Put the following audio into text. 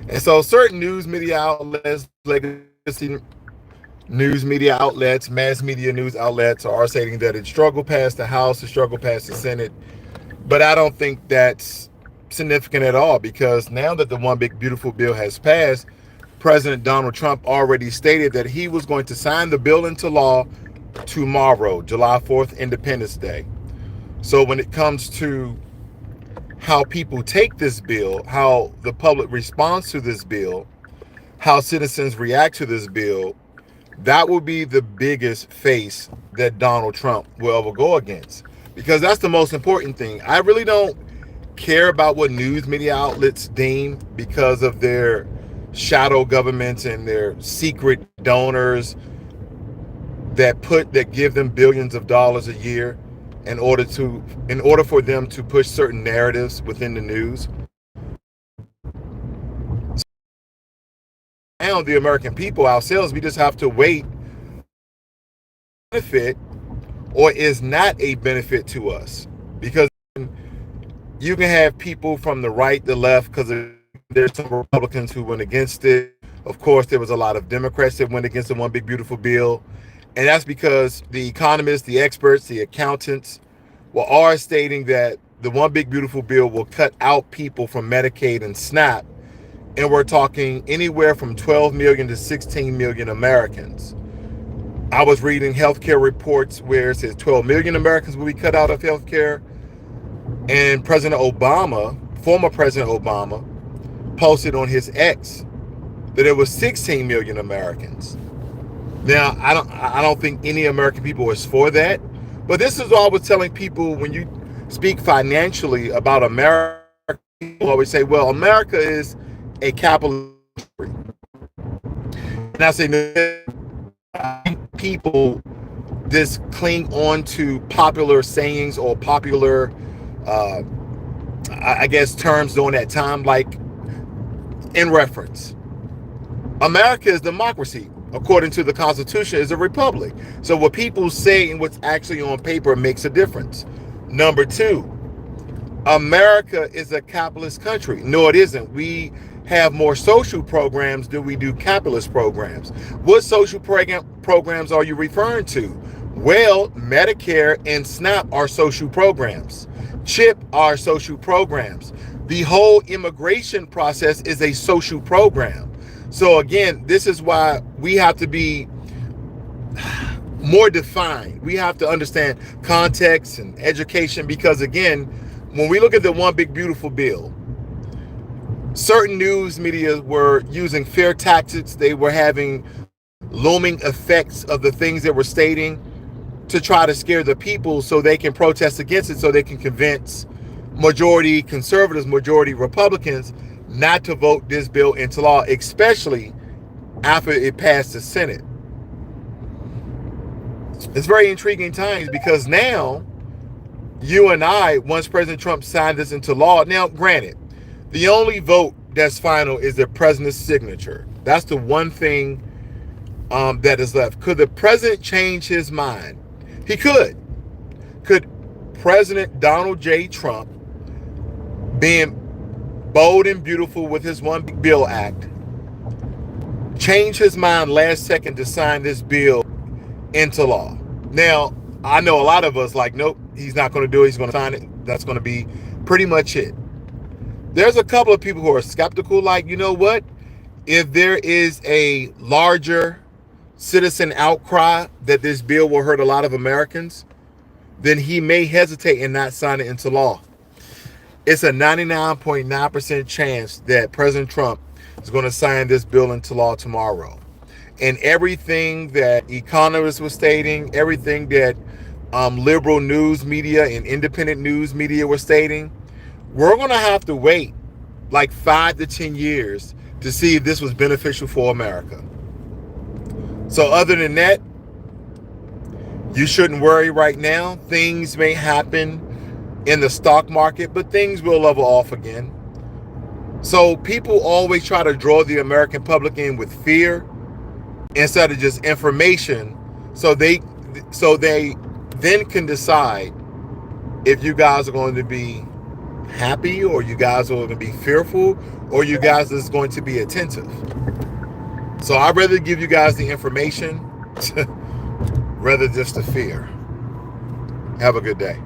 And so certain news media outlets, legacy news media outlets, mass media news outlets are stating that it struggled past the House, it struggled past the Senate. But I don't think that's significant at all, because now that the One Big Beautiful Bill has passed, President Donald Trump already stated that he was going to sign the bill into law tomorrow, July 4th, Independence Day. So when it comes to how people take this bill, how the public responds to this bill, how citizens react to this bill, that will be the biggest face that Donald Trump will ever go against. Because that's the most important thing. I really don't care about what news media outlets deem, because of their shadow governments and their secret donors that give them billions of dollars a year in order for them to push certain narratives within the news. Now the American people ourselves, we just have to wait. Benefit or is not a benefit to us, because you can have people from the right, the left, because there's some Republicans who went against it. Of course, there was a lot of Democrats that went against the One Big Beautiful Bill. And that's because the economists, the experts, the accountants are stating that the One Big Beautiful Bill will cut out people from Medicaid and SNAP. And we're talking anywhere from 12 million to 16 million Americans. I was reading healthcare reports where it says 12 million Americans will be cut out of healthcare. And President Obama, former President Obama, posted on his X that it was 16 million Americans. Now, I don't think any American people is for that. But this is what I was telling people: when you speak financially about America, people always say, well, America is a capitalist country. And I say, no, people just cling on to popular sayings or popular, I guess, terms during that time, like in reference. America is democracy. According to the Constitution, is a republic. So what people say and what's actually on paper makes a difference. Number two, America is a capitalist country. No, it isn't. We have more social programs than we do capitalist programs. What social programs are you referring to? Well, Medicare and SNAP are social programs. CHIP are social programs. The whole immigration process is a social program. So again, this is why we have to be more defined. We have to understand context and education, because again, when we look at the One Big Beautiful Bill, certain news media were using fear tactics. They were having looming effects of the things they were stating to try to scare the people so they can protest against it, so they can convince majority conservatives, majority Republicans not to vote this bill into law, especially after it passed the Senate. It's very intriguing times, because now you and I, once President Trump signed this into law, now granted, the only vote that's final is the president's signature. That's the one thing that is left. Could the president change his mind? He could. Could President Donald J. Trump, being bold and beautiful with his One Big Bill Act, change his mind last second to sign this bill into law? Now, I know a lot of us like, nope, he's not going to do it. He's going to sign it. That's going to be pretty much it. There's a couple of people who are skeptical, like, you know what? If there is a larger citizen outcry that this bill will hurt a lot of Americans, then he may hesitate and not sign it into law. It's a 99.9% chance that President Trump is going to sign this bill into law tomorrow. And everything that economists were stating, everything that liberal news media and independent news media were stating, we're going to have to wait like 5 to 10 years to see if this was beneficial for America. So other than that, you shouldn't worry right now. Things may happen in the stock market, but things will level off again. So people always try to draw the American public in with fear instead of just information, so they then can decide if you guys are going to be happy or you guys are going to be fearful or you guys is going to be attentive. So I'd rather give you guys the information rather just the fear. Have a good day.